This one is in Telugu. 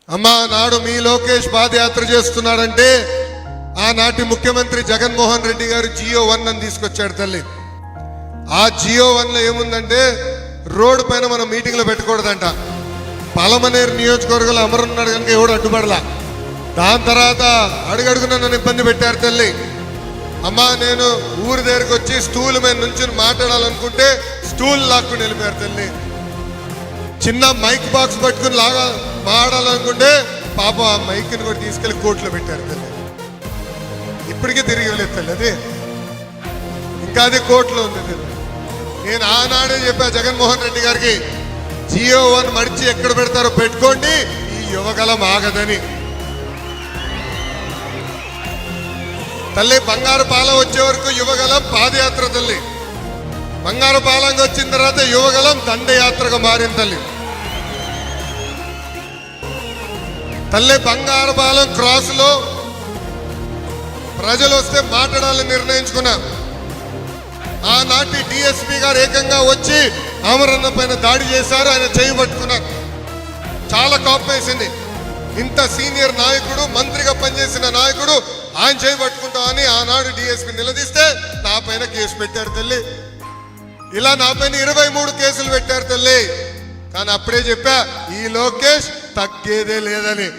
అమ్మా నాడు మీ లోకేష్ పాదయాత్ర చేస్తున్నాడంటే ఆనాటి ముఖ్యమంత్రి జగన్మోహన్ రెడ్డి గారు GO1 అని తీసుకొచ్చాడు తల్లి. ఆ GO1లో ఏముందంటే రోడ్డు పైన మనం మీటింగ్లో పెట్టకూడదంట. పలమనేరు నియోజకవర్గంలో అమరున్నాడు కనుక ఎవడు అడ్డుపడలా. దాని తర్వాత అడుగడుగున నన్ను ఇబ్బంది పెట్టారు తల్లి. అమ్మా నేను ఊరి దగ్గరికి వచ్చి స్టూల్ మీద నుంచి మాట్లాడాలనుకుంటే స్టూల్ లాక్కుని వెళ్ళిపోయారు తల్లి. చిన్న మైక్ బాక్స్ పట్టుకుని లాగా మాట్లాడాలనుకుంటే పాప ఆ మైక్ని కూడా తీసుకెళ్లి కోర్టులో పెట్టారు తల్లి. ఇప్పటికీ తిరిగి వెళ్ళేది తల్లి. అది ఇంకా అది కోర్టులో ఉంది తల్లి. నేను ఆనాడే చెప్పా జగన్మోహన్ రెడ్డి గారికి, GO1 మడిచి ఎక్కడ పెడతారో పెట్టుకోండి, ఈ యువగలం ఆగదని. తల్లి బంగారు పాలెం వచ్చే వరకు యువగలం పాదయాత్ర తల్లి. బంగారు పాలెం వచ్చిన తర్వాత యువగలం దండయాత్రగా మారింది తల్లి. తల్లి బంగారు పాలెం క్రాస్ లో ప్రజలు వస్తే మాట్లాడాలని నిర్ణయించుకున్నా. ఆనాటి DSP గారు ఏకంగా వచ్చి అమరన్న పైన దాడి చేశారు. ఆయన చేయి పట్టుకున్నారు. చాలా కోపం వేసింది. ఇంత సీనియర్ నాయకుడు, మంత్రిగా పనిచేసిన నాయకుడు ఆయన చేయి పట్టుకుంటామని ఆనాడు DSP నిలదీస్తే నా పైన కేసు పెట్టారు తల్లి. ఇలా నా పైన 23 కేసులు పెట్టారు తల్లి. కానీ అప్పుడే చెప్పా ఈ లోకేష్ తగ్గేదే లేదని.